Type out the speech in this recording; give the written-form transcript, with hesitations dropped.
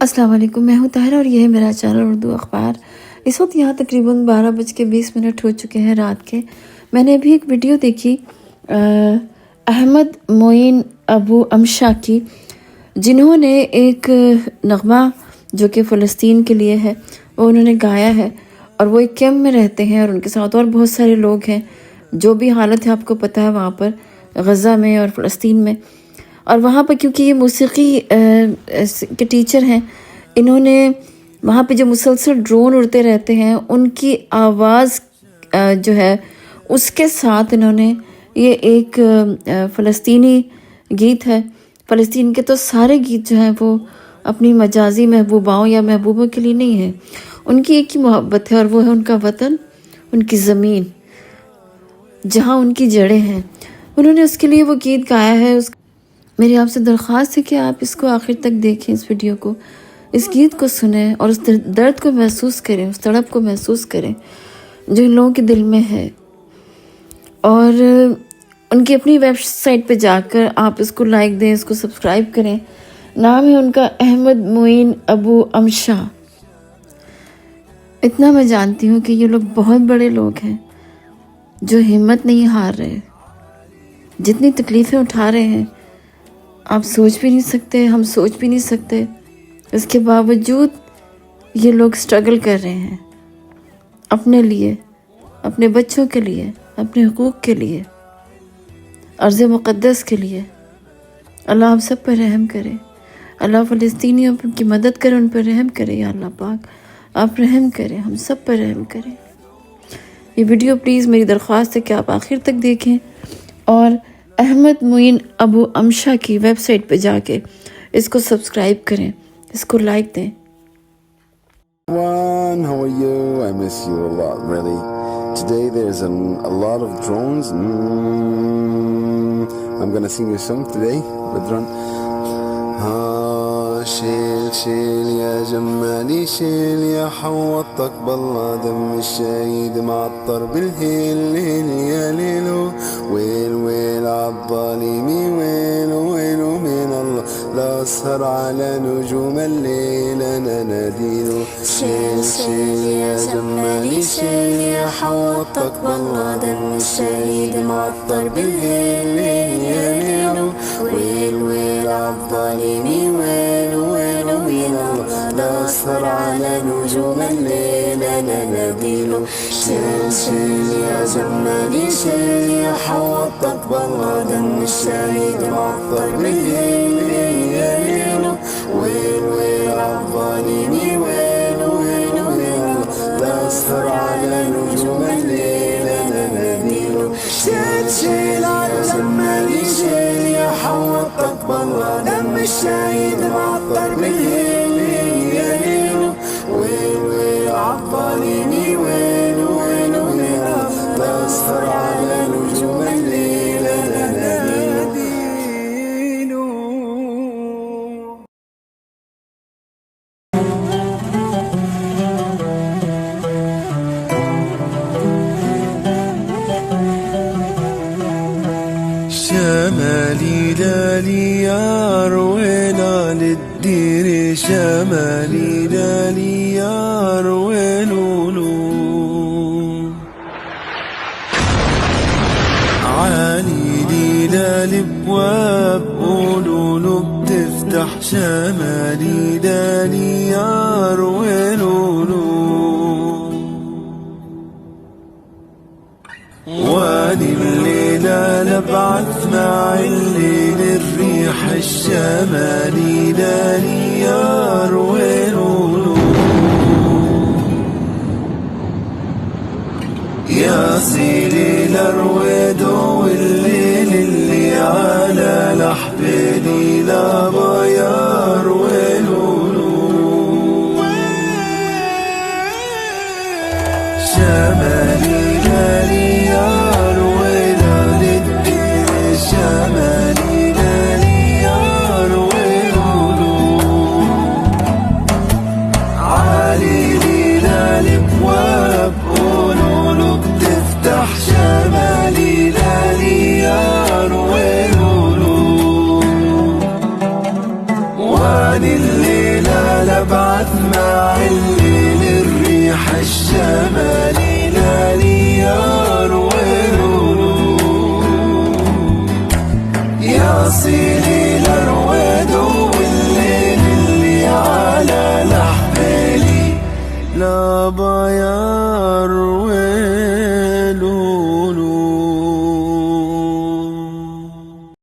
अस्सलाम वालेकुम, मैं हूँ ताहिरा और ये है मेरा चैनल उर्दू अखबार। इस वक्त यहाँ तकरीबन 12:20 हो चुके हैं रात के। मैंने अभी एक वीडियो देखी अहमद मोइन अबू अमशा की, जिन्होंने एक नगमा जो कि फ़लस्तीन के लिए है वो उन्होंने गाया है। और वो एक कैम्प में रहते हैं और उनके साथ और बहुत सारे लोग हैं। जो भी हालत है आपको पता है वहाँ पर गज़ा में और फ़लस्तीन में। और वहाँ पर क्योंकि ये मौसीकी के टीचर हैं, इन्होंने वहाँ पे जो मुसलसल ड्रोन उड़ते रहते हैं उनकी आवाज़ जो है उसके साथ इन्होंने ये एक फ़लस्तीनी गीत है। फ़लस्तीन के तो सारे गीत जो हैं वो अपनी मजाजी महबूबाओं या महबूबों के लिए नहीं है, उनकी एक ही मोहब्बत है और वो है उनका वतन, उनकी ज़मीन, जहाँ उनकी जड़ें हैं। उन्होंने उसके लिए वो गीत गाया है। मेरी आपसे दरख्वास्त है कि आप इसको आखिर तक देखें, इस वीडियो को, इस गीत को सुनें और उस दर्द को महसूस करें, उस तड़प को महसूस करें जो इन लोगों के दिल में है। और उनकी अपनी वेबसाइट पे जाकर आप इसको लाइक दें, इसको सब्सक्राइब करें। नाम है उनका अहमद मोइन अबू अमशा। इतना मैं जानती हूँ कि ये लोग बहुत बड़े लोग हैं जो हिम्मत नहीं हार रहे, जितनी तकलीफ़ें उठा रहे हैं आप सोच भी नहीं सकते, हम सोच भी नहीं सकते। इसके बावजूद ये लोग स्ट्रगल कर रहे हैं अपने लिए, अपने बच्चों के लिए, अपने हुकूक के लिए, अर्ज़ मुक़द्दस के लिए। अल्लाह आप सब पर रहम करे, अल्लाह फ़लस्तीनियों की मदद करे, उन पर रहम करे। या अल्लाह पाक आप रहम करें, हम सब पर रहम करें। ये वीडियो प्लीज़ मेरी दरख्वास्त है कि आप आखिर तक देखें और अहमद मोइन अबू अमशा की वेबसाइट पे जाके इसको सब्सक्राइब करें, इसको लाइक दें। How are you? I miss you a lot, really. Today there's a lot of drones. I'm gonna sing you a song today with drone. شيل شيل يا جمالي شيل يا حوطك بالله دم الشهيد معطر بالهيل ليل يا ليلو ويل ويل عالظالمي ويل ويل من الله لا أسهر على نجوم الليل أنا ناديله. شيل شيل يا جمالي شيل يا حوطك بالله دم الشهيد معطر بالهيل ليل يا ليلو ويل ويل عالظالمي ويل ويل من الله لا أسهر على نجوم الليل أنا ناديله. شيل شيل يا جمالي شيل يا حوطك بالله دم الشهيد معطر بالليل يا ليلو ويل ويل عالظالمي ويل ويل من الله لا أسهر على نجوم الليل أنا ناديله. شيل شيل يا جمالي شيل يا حوطك بالله دم الشهيد معطر بالليل يا ليلو ويل ويل عالظالمي ويل ويل من الله لا أسهر على نجوم الليل أنا ناديله. شمالي لالي يا روينا للدير شمالي لالي يا رويلولو عالي لي للابواب قولولو بتفتح شمالي لالي يا رويلولو واني الليلة لبعث مع الليل الريح الشمالي لالي يا رويلولو يا سيلي لرويدو والليل اللي على لحبيني لابا يا رويلولو شمالي لالي يا رويلا للدين شمالي لالي يا رويلولو عالي لي للابواب قولولو بتفتح شمالي لالي يا رويلولو بعت مع الليل الريح الشاي